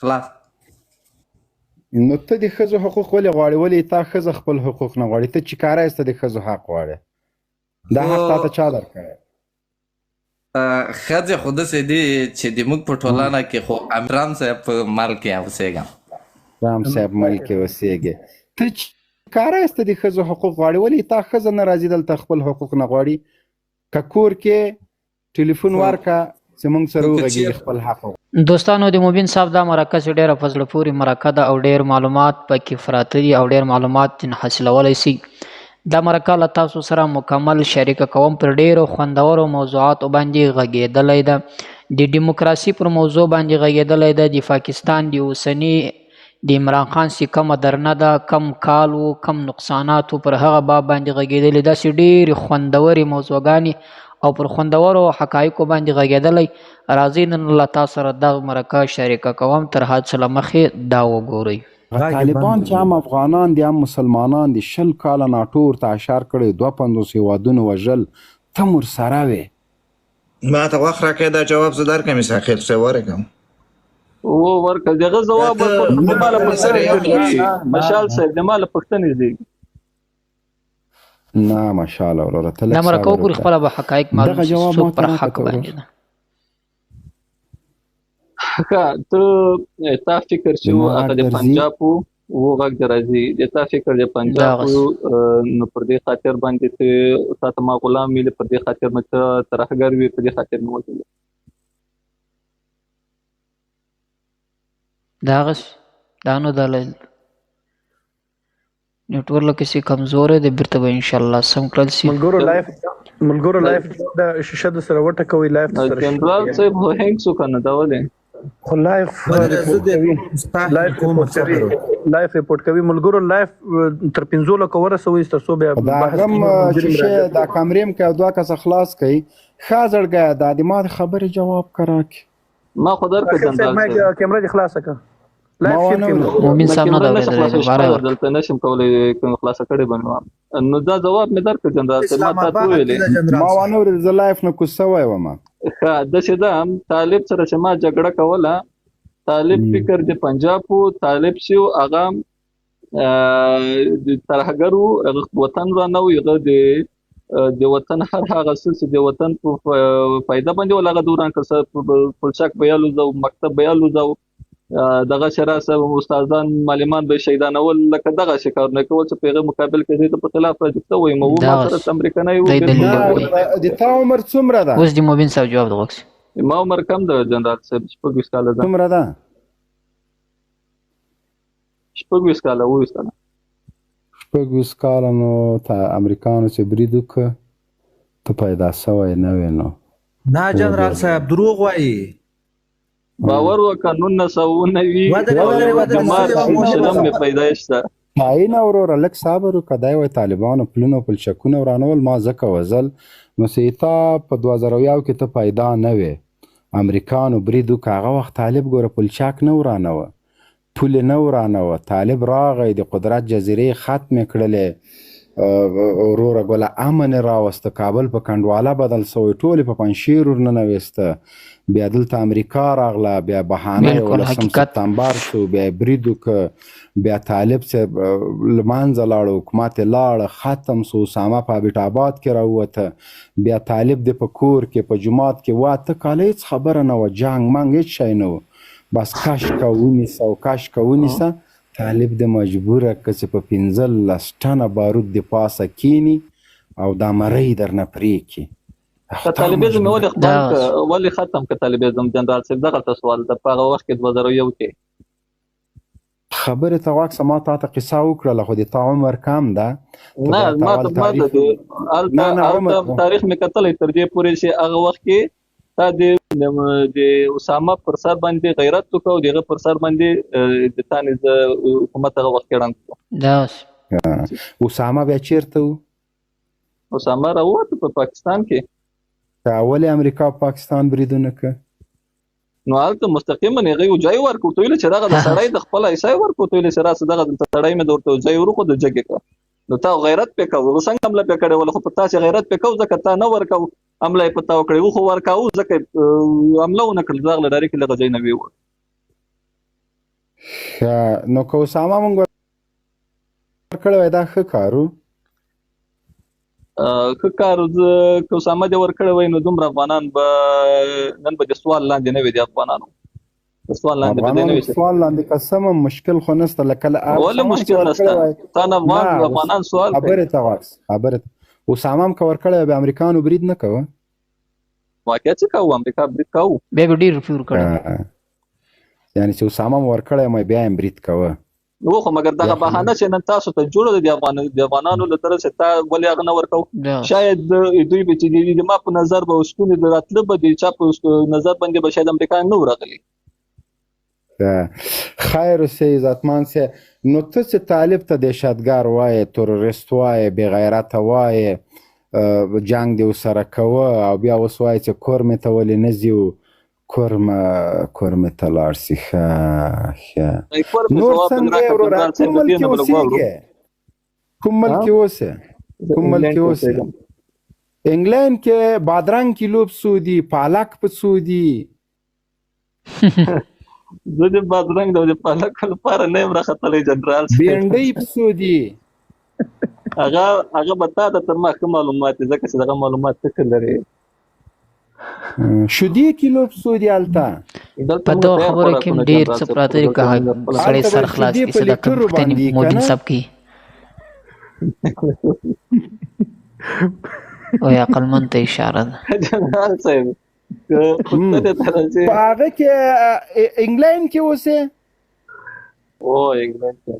خلاص. نو ته د ښځو حقوق ولې غواړې؟ ولې تا ښځه خپل حقوق نه غواړي؟ ته چې کاره یې ته د ښځو حق غواړې. دا حق تا ته چا درکړی؟ ښځې خو داسې دي چې د موږ په ټولنه کې خو امیران صاحب په مل کې اوسېږم. رام صاحب مل کې اوسېږې. ته چې کاره یې ته د ښځو حقوق غواړې، ولې تا ښځه نه راځي دلته خپل حقوق نه غواړي؟ که کور کې ټلیفون ورکه چې موږ سره وغږېږي خپل حق. دوستانو د مبین صاحب دا مرکه چې ډېره په زړه پورې مرکه ده او ډېر معلومات پکې پراته دي او ډېر معلومات حاصلولی سي. دا مرکه له تاسو سره مکمل شریکه کوم. پر ډېرو خوندورو موضوعاتو باندې غږېدلی ده. د ډیموکراسي پر موضوع باندې غږېدلی ده. د پاکستان د اوسني د عمران خان چې کومه درنه ده، کم کال و، کم نقصانات و، پر هغه باب باندې غږېدلی. داسې ډېرې خوندورې موضوعګانې او پر خوندورو حقایقو باندې غږېدلی. راځئ نن له تاسو سره دغه مرکه شریکه کوم. تر هر څه له مخې دا وګورئ. طالبان چې هم افغانان دي هم مسلمانان دي، 20 کاله ناټو ورته اشار کړی، 52 هېوادونه وژل، ته هم ورسره وې. ما ته وخت راکړی دا جواب زه درکړم ساخر صاحب ورکړم. ورکړه دغه جواب ماله مشال صاحب د ماله پښتنې دی. نه ماشاءالله وروره ته دا مرکه وګورئ خپله به حقایق معلوم شي څوک پر حق باندې ده. ته تا فکر چې هغه د پنجاب و غږ د راځي د تا فکر د پنجاب نو پر دې خاطر باندې ته تا ما غلام ویل، پر دې خاطر مې ته ترهګر وي، پر دې خاطر مې وژل. دا نو دلیل نیټورک کسی کمزور دی، بیرته به انشاءالله سم کړل شي. ملګرو لایف د شیشه د سره وټکوي. لایف سره جنرال صاحب هینګ سو کنه دا ولې خو لایف ریپورټ کوي. ملګرو لایف تر 15 لکه ورسوي تر څو بیا دا هم شیشه دا کامرې م کې دوه کسه خلاص کوي. ښه زړګی دا د ما خبرې جواب کراک ما خو درکړ جنرال صاحب کیمره دې خلاصه کړه. مومن صاحب نه دا دلته نشم کولی خلاصه کړې بنوم. نو دا جواب مې درکړ جنرال صاحب. ما تاسو ویلې ما وانه ورې ز لایف نه کوڅه وای ومه د شدا طالب سره چې ما جګړه کوله. طالب فکر د پنجاب او طالب شو هغه د ترهګرو وطن را نه وي، د وطن هر هغه څه چې د وطن په فائدہ باندې ولغه دوران کسه پلچک بیالو زو مکتب بیالو زو دغه شراسه استادان معلمان به شهیدانول لکه دغه شکار نه کول چې پیغه مقابل کې ته په خلاف راځي وي. مو ما سره امریکا نه یو د تا عمر څومره ده؟ اوس د موبین صاحب جواب دغوښ. ما عمر کم ده جنرال صاحب 24 کال ده. څومره ده؟ 24 کال او 20 کال. 24 کال نو ته امریکانو چې برید وکړ ته پیدا شوی نه وې. نو نه جنرال صاحب دروغ وایي. باور وکړه 1999 پیدایش ده. نه وروره لږ صبر وکړه. دا وایي طالبانو پلونه پلچکونه ورانول ما ځکه وژل. نو چې تا په 2001 کې ته پیدا نه وې، امریکانو برید وکړه. هغه وخت طالب ګوره پلچک نه ورانوه، پولې نه ورانوه. طالب راغی د قدرت جزیرې ختمې کړلې، وروره ګله امن راوسته، کابل په کنډواله بدل سوی، ټولې په پنجشیر ورننویسته. بیا دلته امریکا راغله، بیا بهانه 11 سپتمبر شو، بیا برید وکړه، بیا طالب صاحب له منځه لاړ، حکومت یې لاړه، ختم سو. اسامه په ابټ آباد کې راووته، بیا طالب د په کور کې په جومات کې 8 کاله هېڅ خبره نه وه، جنګ منګ هېڅ شی نه و، بس کشکه ونیسه. طالب د مجبوره که چې په 15 ټنه بارود د پاسه کینی او دا مرۍ درنه پرېکي. طالبیزم ولې ختم که طالبیزم جنرال صاحب؟ دغه سوال د په هغه وخت کې 2001 کې خبرې ته واکسه. ما تا ته قصه وکړله خو د تا عمر کم ده. نه ما ته تاریخ مې کتلی تر دې پورې چې هغه وخت کې تا د اسامه پر سر باندې غیرت وکړه او دغه پر سر باندې د تانې حکومت هغه وخت کې ړنګ کړو. اسامه بیا چیرته و؟ اسامه راووت په پاکستان کې. ولې امریکا پاکستان بریدونه که؟ نو هلته مستقیما هغې وجایي ورکړو ته ویله چې دغه د سړی د خپله حصه یې ورکړو ته ویله چې راسه دغه دلته سړی مې د ورته وجایي ورکړو د جګې کړه. نو تا غیرت پې کوو، څنګه حمله پې کړې وله، خو په تاسې غیرت پې کوو ځکه تا نه ورکوو، حمله یې په تا وکړې، خو ورکوو ځکه حمله ونه کړل، دغله ډایرکټ له غځای نه ویوړ. نو که اسامه مونږ ورکړی وای دا ښه کار و. که کار که اسامه دې ورکړی وای نو دومره افغانان به نن به د سوال لاندې نه وي د افغانانو د سوال لاندې به نه وي سوال لاندې قسم مشکل خو نشته لکه ولې مشکل نشته تا نه افغانان سوال کوي خبرې ته اسامه هم که ورکړی وای به امریکانو برید نه کوه واقعا څه کوو امریکا برید کوو بیا به ډېر روپۍ ورکړی یعنې چې اسامه م ورکړی یم بیا یې برید کوه و خو مګر دغه بهانه چې نن تاسو ته جوړه ده د افغانانو له طرفه تا ولې هغه نه ورکو شاید دوی به چې د ما په نظر به ستونې د راتله به د چا په نظر باندې به شاید امریکا نه ورغلی خیر اوسې عزتمن صاحب نو ته چې طالب ته دهشتګر وایې تروریست وایې بېغیرته وایې جنګ دې ورسره کوه او بیا اوس وایې چې کورمې ته ولې نه ځي کورمې ته لاړ شي ښه نور څنګه یې وروره کوم ملک کې اوسېږې کوم ملک کې اوسې انګلند کې بادرنګ کیلو په څو دي پالک په څو دي زه د بادرنګ د پالک لپاره نه یم راختلی جنرال بېنډۍ په څو دي هغه به تا ته تر ما ښه معلومات دي ځکه چې دغه معلومات څه لري شودې کیلو په څو دي هلته په دغه خبرو کې هم ډېر څه پراته دي که سړی سر خلاص کړي څه دا کوم پوښتنې مبین صاحب کوي وایي عقلمند ته اشاره ده جنرال صاحب په هغه کې انګلند کې اوسې انګلند کې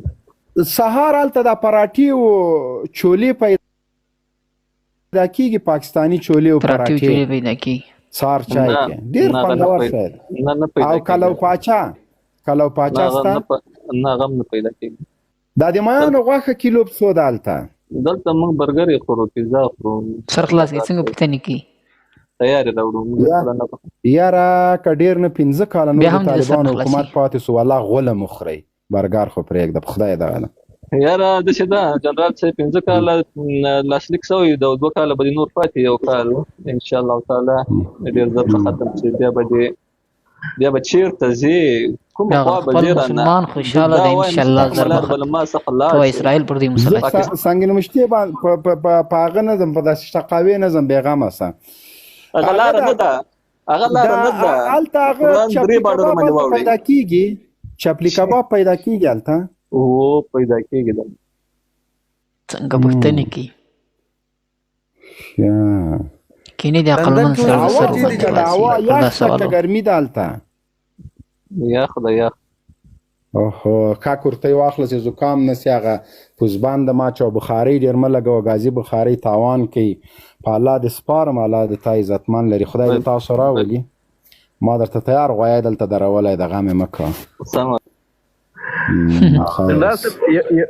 سهار هلته د پراټې او چولې پیدا کېږي پاکستاني چولې او پراټې پیدا کېږي سهار چای کې ډېر خوندور شی او کلو پاچا شته نه هغه هم نه پیدا کېږي دا د مایانو غوښه کیلو په څو ده هلته دلته موږ برګر یې خورو پیزا خورو سر خلاص کړي څنګه پوښتنې کوي تیارې راوړو یاره که ډېر نه 15 کاله نور د طالبانو حکومت پاتې سو والله غوله مو خورئ برګر خو پرېږده په خدای دغه ده یاره داسې ده جنرال صاحب 15 کاله لاسلیک شوی د 2 کاله به نور پاتې یو کال انشاءالله تعالی ډېر ژر به ختم شي بیا به چېرته ځې کوم خوا به ځې رانه مسلمان خوشحاله دی انشاءالله ژر به ختم تو اسرائیل پر دې مسلط سنګین مشتي په هغه نه ځم په داسې شقاوې نه ځم بېغمه سه هغه لاره نه ده هلته هغه چپلي کباب پیدا کېږي چپلي کباب پیدا کېږي هلته پیدا کېږي څنګه پوښتنې کوي کینې د عقلمند سره سر یخ که ګرمي ده هلته یخ ده یخ اوهو کا کورتۍ واخله چې زکام نسي هغه پوزبند مه اچوه بخارۍ ډېر مه لګوه ګازي بخارۍ تاوان کوي په الله دې سپارم الله دې تا عزتمن لري خدای دې تاسو راولي ما درته تیار غویی دلته درولی د غمې مه کوه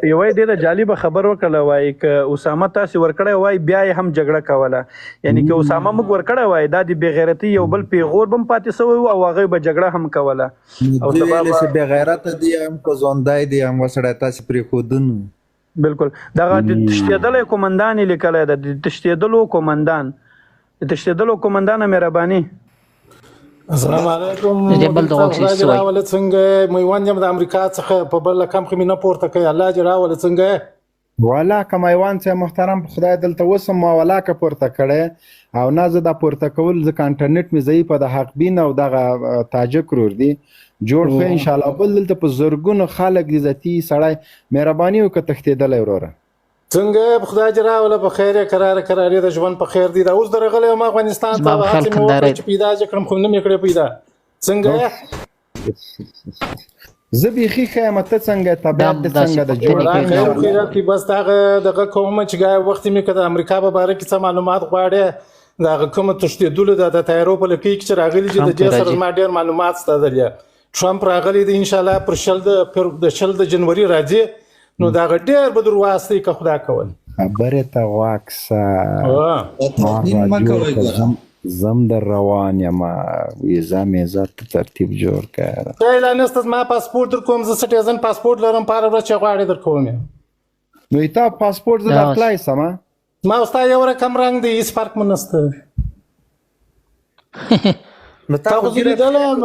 یوه ډېره جالبه خبر وکړله وایي که اسامه تاسې ورکړی وای بیا یې هم جګړه کوله یعنې که اسامه موږ ورکړی وای دا د بېغیرتۍ یو بل پیغور به هم پاتې سوی و او هغوی به جګړه هم کوله دوی ویلې چې بېغیرته دی هم که ژوندی دی هم سړی تاسې پرېښودنو بالکل دغه د تښتېدلی قومندان یې لیکلی ده د تښتېدلو قومندان مهرباني السلام علیکم راوله څنګه میوند یم د امریکا څخه په بل رقم خو مې نه پورته کوي الله دې راوله څنګه والا که میوند صاحب محترم په خدای دلته اوسم ما ولا که پورته کړی او نه زه دا پورته کول ځکه انټرنیټ مې ضعیفه د حق بین او دغه تاجک رور دی جوړ خو انشاءالله بل دلته په زرګونو خلک دي ذاتي سړی مهرباني وکړه تښتېدلی وروره څنګه په خدای دې راوله په خیر یې کرارې د ژوند په خیر دی دا اوس درغلی یم افغانستان ته هڅې مې وکړې چې پیدا یې کړم خو نه مې کړې پیدا څنګه زه بیخي ښه یم ته څنګه طبیعت دې څنګه د خیرات کې بس دغه کومه چې وخت مې که د امریکا په باره کې څه معلومات غواړې د هغه کومه تښتېدلو د تیارو په لکۍ کې چې راغلي چې د دې سره زما ډېر معلومات شته دریا ټرمپ راغلی دی انشاءالله پر 10 د جنوري راځي نو دا ډېر به در واسطې که خدا کول خبرې ته غوږ شه زم در روان یم ویزا میزه ترتیب جوړ کړه لا نسته زما پاسپورټ در کوم زه سټیزن پاسپورټ لرم په هره ورځ چې غواړې در کوم نو تا پاسپورټ زه اپلای سم ما ستا یو رقم رنګ دی هېڅ فرق مو نشته نو تا خو زه لیدلی یم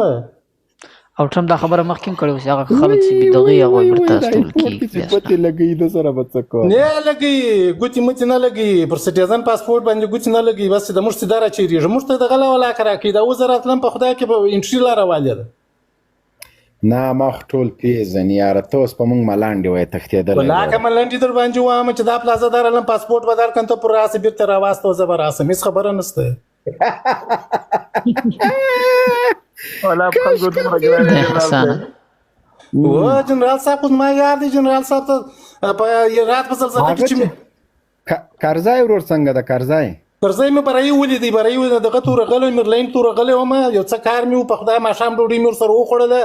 او ټرمپ دا خبره مخکې هم کړې وه چې هغه خلک چې بېدغې هغه بیرته استول کېږي چې ګوتې لګوي د سره به څه کوه نه لګي ګوتې متې نه لګي پر سټیزن پاسپورټ باندې ګوتې نه لګي بس د موږ سیده راچېرېږي موږ ته دغه ولاکه راکړي دا اوس زه راتلم په خدای کې به انټري لاره والې ده نه ما خو ټول پېژني یاره ته اوس په موږ ملانډې وایې تښتېدلی ولاکه ملنډې در باندې وایم چې دا پلازه درلم پاسپورټ به درکړم ته پر راسه بېرته راواستو زه به راسم هېڅ خبره نشته ولا خلکو دومره ګران دا احسانه و جنرال صاحب خو زما یار دی جنرال صاحب ته په رات په زلزله کې چې کرزی ورور څنګه ده کرزی کرزی مې برایي ولیدی برایي دغه تور غلی مرلین تور غلی وم یو څه کار مې په خدای ماښام ډوډۍ مې ورسره وخوړله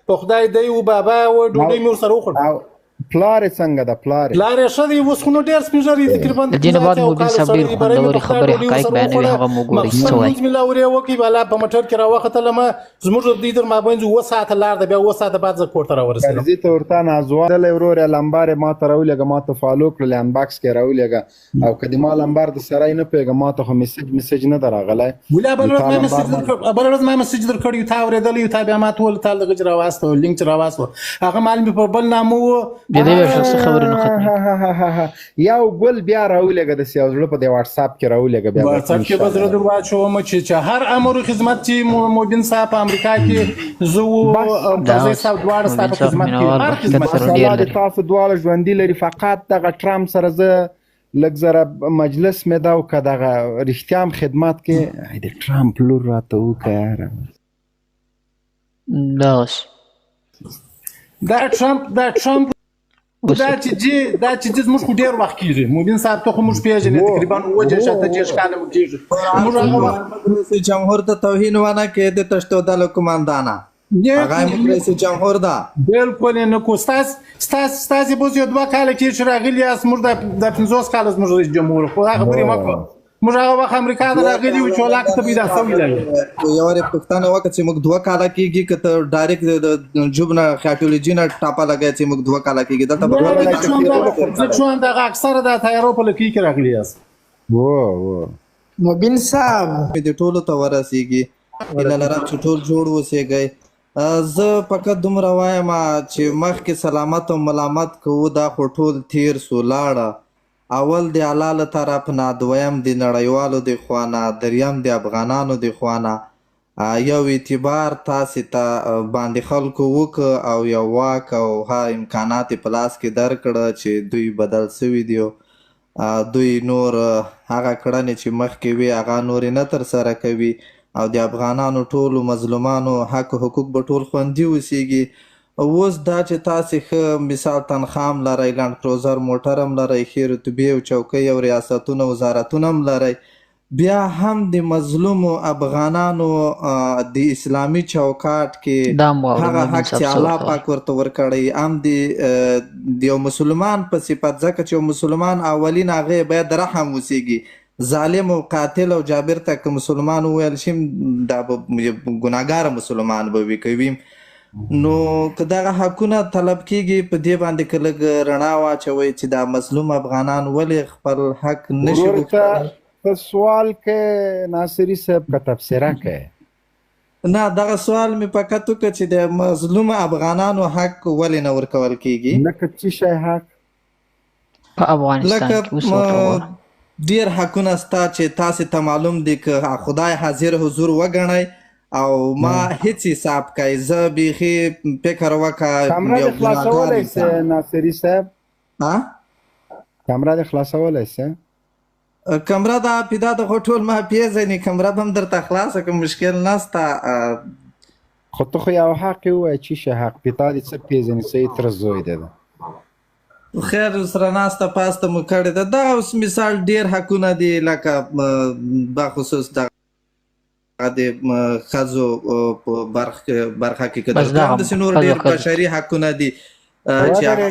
په خدای دی و بابا و ډوډۍ مې ورسره وخوړله پلارې څنګه ده پلارې ښه دی اوس خو نو ډېر سپین ږیری تقریبا د دې نه بعد موبین صاحب ډېر خوندورې خبرې حقایق بیانوي هغه مو ګورئ څه وایي مې لا ورې وکړي بالا په موټر کې راوختلم زموږ د دې تر مابین 7 ساعته لار ده بیا 7 ساعته بعد زه کور ته راورسېدم کرزي ته ورته نازوالی ورور یې لمبار یې ما ته راولېږه ما ته فالو کړل انباکس کې راولېږه او که د ما لمبار د سره یې نه پوهېږم ما ته خو میسج نه ده راغلی بله بله ورځ ما مسج در کړی تا اورېدلی تا بیا ما ټول تا دغه چې راواستو لینک چې راواستو هغه مال مې په بل نامه و یو ګل بیا راولېږه داسې یو زړه په دې واټساپ کې راولېږه بیا واټساپ کې به زړه در واچوم چې هر امر و خدمت چې موبین صاحب په امریکا کې زه و کرزی صاحب دواړه ستا په خدمت کې هر خدمت ماشاءالله د تاسو دواړه ژوندي لري فقط دغه ټرمپ سره زه لږ زره مجلس مې دا وکړه دغه رښتیا هم خدمت کې د ټرمپ لور راته وکړه یاره دا ټرمپ دا چې زموږ خو ډېر وخت کېږي موبین صاحب ته خو موږ پېژنې تقریبا 27 کاله مو کېږي رئیس جمهور ته توهین ونه کې د تښتېدلو قماندانه هغه رئیس جمهور ده بالکل نه کو ستاسې بوز یو 2 کاله کې چې راغلي یاست موږ د 50 کاله زموږ رئیس جمهور خو دا خبرې مه کوه موږ هغه وخت امریکا ته راغلي وو چې ولاکه ته پیدا سوي لري یو وارې پښتانه وکړه چې موږ 2 کاله کېږي که ته ډایرکټ د جوب نه خاټولوجي نه ټاپه لګی چې موږ 2 کاله کېږي دلته زه چون دغه اکثره د تیارو په لکۍ کې راغلي یاست مبین صاحب د ټولو ته ورسېږي هیله لرم چې ټول جوړ اوسېږئ زه فقط دومره وایم چې مخکې سلامت او ملامت کوو دا خو ټول تیر سو لاړه اول د الله له طرف نه دویم د نړیوالو د خوا نه دریم د افغانانو د خوا نه یو اعتبار تاسې ته باندې خلکو وکړه او یو واک او ها امکانات په لاس کې درکړه چې دوی بدل سوي دي دوی نور هغه کړنې چې مخکې وي هغه نورې نه ترسره کوي او د افغانانو ټولو مظلومانو حق او حقوق به ټول خوندي اوسېږي اوس دا چې تاسې ښه مثال تنخوا هم لرئ لنډ کروزر موټر هم لرئ ښې رتبې او چوکۍ او ریاستونه وزارتونه هم لرئ بیا هم د مظلومو افغانانو د اسلامي چوکاټ کې هغه حق چې الله پاک ورته ورکړی هم د یو مسلمان په صفت ځکه چې یو مسلمان اولین هغه باید رحم اوسېږي ظالم او قاتل او جابر ته که مسلمان وویل شي دا به ګناهګاره مسلمان به وي کوي نو که دغه حقونه طلب کیږي په دې باندې که لږ رڼا واچوئ چې دا مظلوم افغانان ولې خپل حق نشي په سوال کې ناصري صاحب که تبصره کوي نه دغه سوال مې فقط وکړه چې د مظلوم افغانانو حق ولې نه ورکول کیږي لکه څه شی حق په افغانستان کې ډیر حقونه ستا چې تاسې ته معلوم دي که خدای حاضر حضور وګڼئ او ما هیڅ حساب کوي زه بیخي فکر وکړه کمره دې خلاصولی سې ناصري صاحب کمره دې خلاصولی سې کمره دا پیدا د خو ټول ما پیژني کمره به هم درته خلاصه که مشکل نسته خو ته خو یو حق یې ووایه چې شه حق پیتا دې څه پیژني څه یې تره زوی دی خیر سره ناسته پاسته مو کړې ده دا اوس مثال ډیر حقونه دي لکه بخصوص د ښځو په برخه کې که داسې نور ډیر بشري حقونه دي چې هغه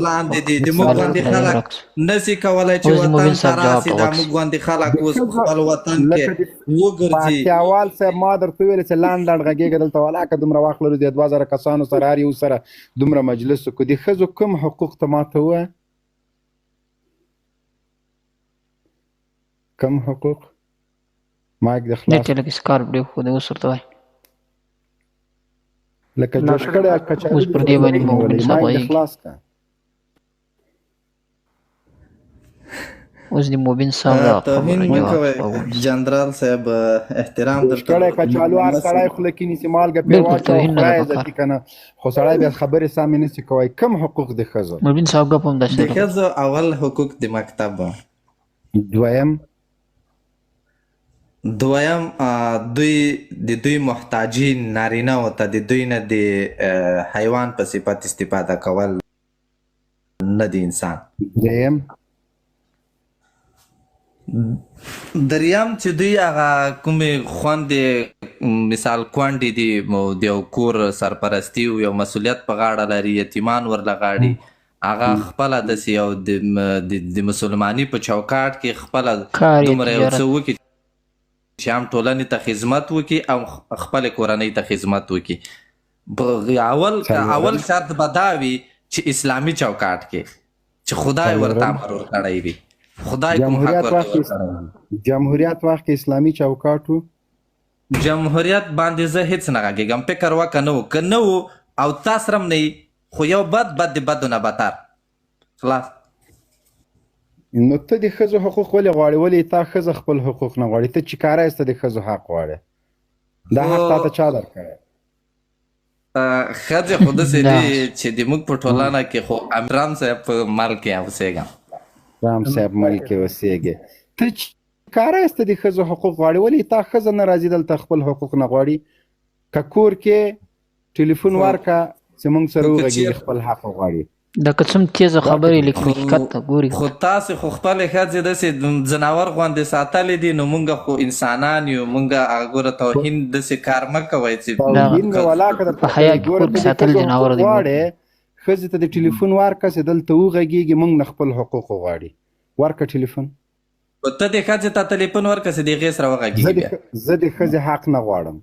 لاندې دي د موږ غوندې خلک نسي کولی چې وطن ته راسي دا موږ غوندې خلک اوس خپل وطن کې وګرځي پاکیوال صاحب ما درته ویلې چې لاند غږېږه دلته ولاکه دومره وخت لرو د 2000 کسانو سره هر یو سره دومره مجلس وکړو د ښځو کوم حقوق ته ماته ووایه کوم حقوق مایک د خلاص لکه سکار پرېښودی اوس ورته وایي لکه جوش کړی کچالو اوس پر دې باندې مومن صاحب مایک غږیږي. خلاص کا اوس د موبین صاحب دا توهین خبره مه جواب کوئ راوړي. جنرال صاحب احترام جوش کړی کچالو هر سړی خوله کې نیسي مالګه پرې بالکل واچوه توهین نه ده خدای پکار. عزتي که نه خو سړی بیا خبرې سمې نسي کوی کم حقوق د ښځو موبین صاحب ګپ هم د داسې ده. ښځو اول حقوق د مکتب دویم دوی محتاجی نارینه او ته د دوی نه د حیوان په صفت استفاده کول نه دی انسان. دریم دریم چې دوی هغه کومې خوندې مثال کونډې دي د یو کور سرپرستی او یو مسؤلیت په غاړه لري یتیمان ورله غاړي هغه خپله داسې یو د مسلماني په چوکاټ کې خپله کار یې دومره یو تجارت. څه وکړي چې هم ټولنې ته خدمت وکړي او خپلې کورنۍ ته خدمت وکړي. اول شرط به دا وي چې اسلامي چوکاټ کې چې خدای ورته امر ورکړی وي خدای کوم حق ورته ورکړی وي. جمهوریت وخت کې اسلامي چوکاټ و جمهوریت باندې زه هیڅ نه غږېږم فکر وکړه نه و که نه و او تا سره هم نه یي خو یو بد د بدو نه بدتر خلاص. نو ته د ښځو حقوق ولې غواړې ولې تا ښځه خپل حقوق نه غواړي ته چې کاره یې ته د ښځو حق غواړې دا حق تا ته چا درکړی ښځې خو داسې دي چې د موږ په ټولنه کې خو امیران صاحب په مال کې اوسېږم رام صاحب ملک اوسېږي ته چې کاره یې ته د ښځو حقوق غواړې ولې تا ښځه نه راځي دلته خپل حقوق نه غواړي که کور کې ټلیفون ورکه چې موږ سره وغږېږي خپل حق غواړي دا که څوم تیزه خبرې لیکي حقیقت ته ګوري. خو تاسې خو خپلې ښځې داسې ځناور غوندې ساتلې دي نو موږ خو انسانان یو موږ هغه ګوره توهین داسې کار مه کوئ چې توهین مې ولاکه په حیا کې کور کې ساتل جناور دی. ښځې ته د ټلیفون ورکه چې دلته وغږېږي موږ نه خپل حقوق غواړي ورکه ټلیفون ته د ښځې ته ټلیفون ورکړه چې د هغې سره وغږېږي زه د ښځې حق نه غواړم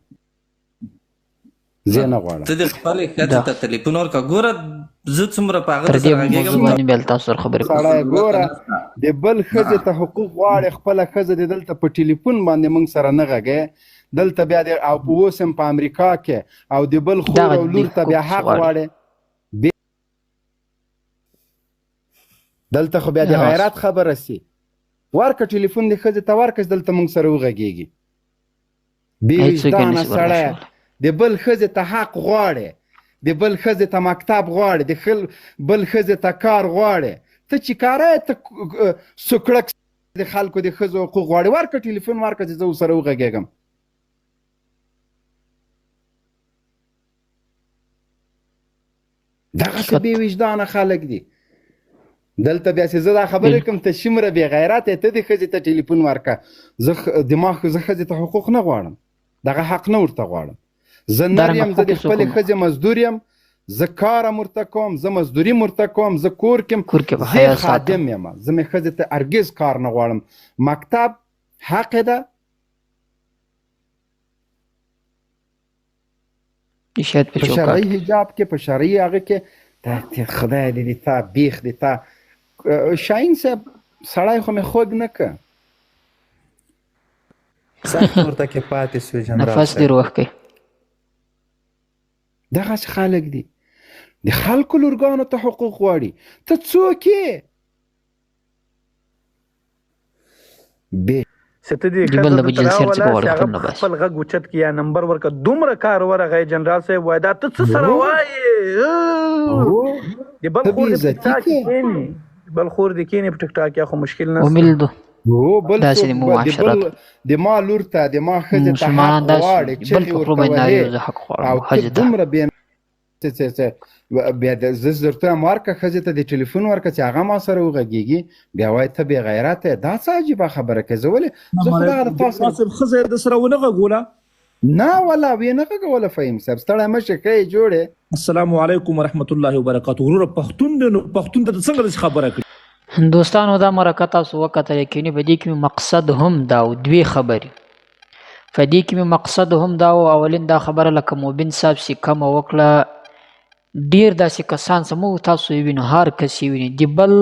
زه نه غواړم ته د خپلې ښځې ته ټلیفون ورکړه ګوره زه څومره په هغه تر سره دې موضوع غږېږم باندې بیا له تاسو سره خبرې کوم. سړی ګوره د بل ښځې ته حقوق غواړي خپله ښځه د دلته په ټلیفون باندې موږ سره نه غږی دلته بیا او په اوس هم په امریکا کې او د بل خور او لور ته بیا حق غواړي دلته خو بیا د غیرت خبره سي ورکه ټلیفون د ښځې ته ورکه دلته موږ سره وغږېږي بې وجدانه سړی د بل ښځې ته حق غواړي د بل ښځې ته مکتب غواړي د بل ښځې ته کار غواړي ته چې کاره یې ته سکړک د خلکو د ښځو حقوق غواړي ورکه ټلیفون ورکه چې زه ورسره وغږېږم دغسې بې وجدانه خلک دي دلته بیا چې زه دا خبرې کوم ته شمره بې غیرته ته د ښځې ته ټلیفون ورکه زه ښځې ته حقوق نه غواړم دغه حق نه ورته غواړم زه نر یم زه د خپلې ښځې مزدور یم زه کار هم ورته کوم زه مزدوري هم ورته کوم زه کور کې زه خادم یم زه مې ښځې ته هرګز کار نه غواړم مکتب حق ده په شرعي حجاب کې په شرعي هغه کې خدای دې تا بیخ دې تا شاهین صاحب سړی خو مې خوږ نه که سخت ورته کې پاتې سو جنرال نفس دې روح کوي دغسې خلک دي د خلکو لورګانو ته حقوق غواړي ته څوک یې ته دې خپل غږ اوچت کړي یا نمبر ورکړه دومره کار ورغی جنرال صاحب وایي دا ته څه سره وایې د بل خور دې په ټاک کښېني بل خور دې کښېني په ټیک ټاک یا خو مشکل نشته د ما لور ته د ما ښځې ته حق غواړي چغې ورته وهې او ته دومره بیا زه درته یم ورکړه ښځې ته د ټلیفون ورکړه چې هغه ما سره وغږېږي بیا وایي ته بې غیرته یې دا څه عجیبه خبره کوې زه ولې زه خو دغه د تا سره ښځه یې درسره ونه غږوله نه والله ویې نه غږوله فهیم صاحب ستړی مه شه ښه یې جوړې السلام علیکم ورحمت الله وبرکاتو وروره پښتون دی نو پښتون ته څنګه داسې خبره کړي دوستانو دا مرکه تاسو وکتل یقیني په دې کې مې مقصد هم دا و دوې خبرې په دې کې مې مقصد هم دا و اولین دا خبره لکه موبین صاحب چې کومه وکړه ډیر داسې کسان چې موږ تاسو یې وینو هر کس یې ویني د بل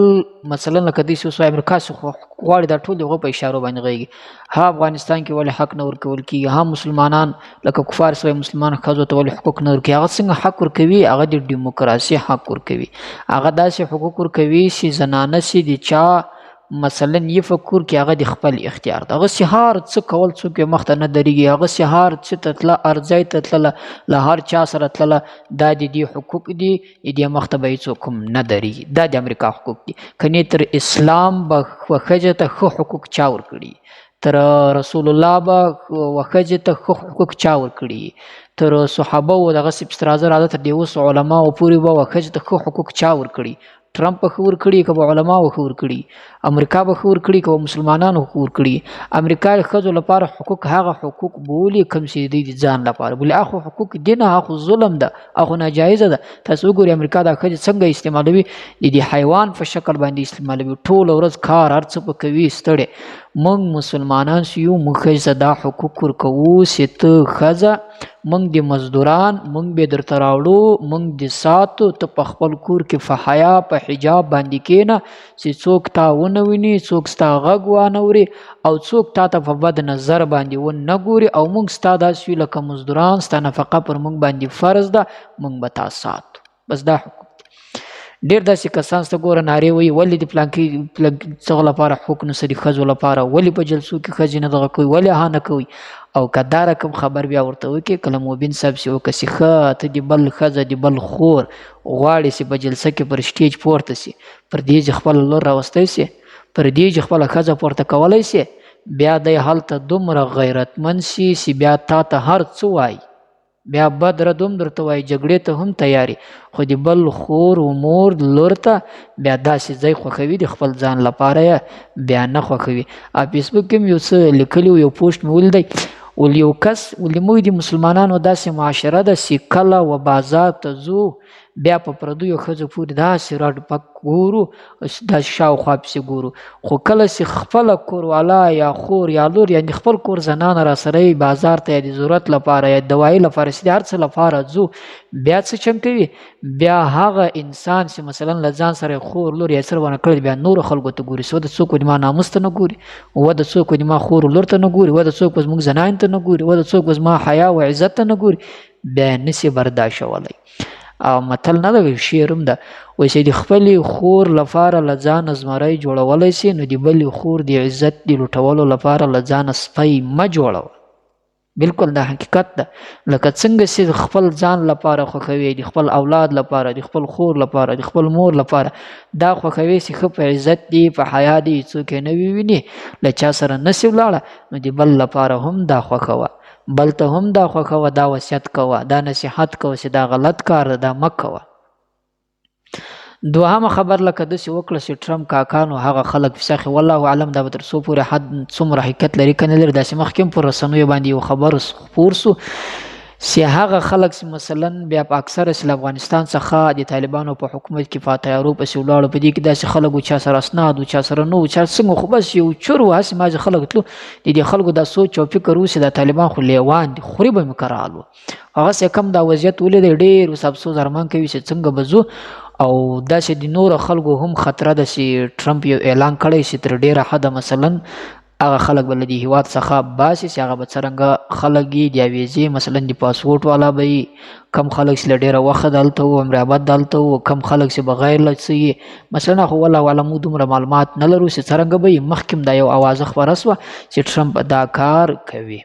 مثلا لکه داسې اوس امریکا څخه غواړي دا ټول هغه په اشارو باندې غږیږي ها افغانستان کې ولې حق نه ورکول کېږي ها مسلمانان لکه کفار سوی مسلمان ښځو ته ولې حقوق نه ورکوي هغه څنګه حق ورکوي هغه د ډیموکراسي حق ورکوي هغه داسې حقوق ورکوي چې زنانه سي د چا مثلا یې فکر کې هغه د خپل اختیار ده هغه سهار څه کول څوک یې مخته نه درېږي هغه سهار څه ته تله ارځای ته تلله له هر چا سره تلله دا د دې حقوق دي د دې مخته به یې څوک هم نه درېږي دا د امریکا حقوق دي کنې تر اسلام به ښځې ته ښه حقوق چا ورکړي تر رسول الله به ښځې ته ښه حقوق چا ورکړي تر صحابه و دغسې پسترازه راځه تر دې اوس علماو پورې به ښځې ته ښه حقوق چا ورکړي ټرمپ به ښه ورکړي که به علماو ښه ورکړي امریکا به ښه ورکړي که به مسلمانانو ښه ورکړي امریکا د ښځو لپاره حقوق هغه حقوق بولي کوم چې دوی د ځان لپاره بولي هغه حقوق دي نه هغه ظلم ده هغه ناجایزه ده تاسو وګورئ امریکا دا ښځې څنګه استعمالوي د حیوان په شکل باندې استعمالوي ټوله ورځ کار هر څه به کوي ستړی موږ مسلمانان چې یو موږ ښځې دا حقوق ورکوو چې ته ښځه موږ د مزدوران موږ به درته راوړو موږ د ساتو ته په خپل کور کې په حیا په حجاب باندې کښېنه چې څوک تا ونه ویني څوک ستا غږ وانه اوري او څوک تا ته په بد نظر باندې ونه ګوري او موږ ستا داسې یو لکه مزدوران ستا نفقه پر موږ باندې فرض ده موږ به تا ساتو بس دا حقوق ډېر داسې کسان سته ګوره نارې وایي ولې د پلانکي څغه لپاره حقوق نشته د ښځو لپاره ولې په جلسو کې ښځې نه دغه کوي ولې ها نه کوي او که دا رقم خبر بیا ورته وکړي کله مبین صاحب چې وکړي ښه ته د بل ښځه د بل خور غواړي چې په جلسه کې پر سټیج پورته سي پر دې چې خپله لور راوستی سي پر دې چې خپله ښځه پورته کولی سي بیا دی هلته دومره غیرتمند سي چې بیا تا ته هر څه وایي بیا بد رد هم درته وایي جګړې ته هم تیاري خو د بل خور و مور لور ته بیا داسې ځای خوښوي د خپل ځان لپاره یې بیا نه خوښوي او فیسبوک کې مې یو څه لیکلي یو پوسټ مې ولیدی ول یو کس ولې موږ د مسلمانانو داسې معاشره ده چې کله و بازار ته ځو بیا په پردیو ښځو پورې داسې راډ پک ګورو داسې شاوخوا پسې ګورو خو کله چې خپله کوروالا یا خور یا لور یعنې خپل کور زنانه راسره یې بازار ته یا د ضرورت لپاره یا دوایي لپاره چې د هر څه لپاره ځو بیا څه چم کوي بیا هغه انسان چې مثلا له ځان سره خور لور یا سره ونه کړی بیا نورو خلکو ته ګوري و د څوک د ما ناموس ته نه ګوري و د څوک د ما خور لور ته نه ګوري و د څوک زموږ زنان ته نه ګوري و د څوک زما حیا او عزت ته نه ګوري بیا نسي برداشتولی او متل نه ده شعر هم ده وایي چې د خپلې خور لپاره له ځانه زمری جوړولی سي نو د بلې خور د عزت د لوټولو لپاره له ځانه سپی مه جوړوه بالکل دا حقیقت ده لکه څنګه چې خپل ځان لپاره خوښوي د خپل اولاد لپاره د خپل خور لپاره د خپل مور لپاره دا خوښوي چې ښه په عزت دی په حیا دی څوک یې نه وویني له چا سره نسي ولاړه نو د بل لپاره هم دا خوښوه بل ته هم دا خوښوه دا وصیت کوه دا نصیحت کوه چې دا غلط کار ده دا مه کوه دوهمه خبر لکه داسې وکړه چې ټرمپ کاکا نو هغه خلک فساخي والله اعلم دا به تر څو پورې حد څومره حقیقت لري که نه لري داسې مخکې هم په رسنیو باندې یو خبر خپور سو چې هغه خلک چې مثلا بیا په اکثره چې له افغانستان څخه د طالبانو په حکومت کې په تیارو پسې ولاړو په دې کې داسې خلک و چا سره اسناد و چا سره نه و چا څنګه خو بس یو چور و هسې مازې خلک تلو د دې خلکو دا سوچ او فکر و چې دا طالبان خو لیوان دي خوري به مې کرال و هغسې کم دا وضعیت ولیدی ډېر اوس افسوس ارمان کوي چې څنګه به ځو او داسې د نورو خلکو هم خطره ده چې ټرمپ یو اعلان کړی چې تر ډېره حده مثلا هغه خلک به له دې هېواد څخه باسي چې هغه به څرنګه خلک یې د ویزې مثلا د پاسپورټ والا به یي کم خلک چې له ډېره وخت دلته و امریاباد دلته و کم خلک چې بغیر له څه یې مثلا خو والله اعلم موږ دومره معلومات نه لرو چې څرنګه به یي مخکې دا یو اوازه خپره سوه چې ټرمپ دا کار کوي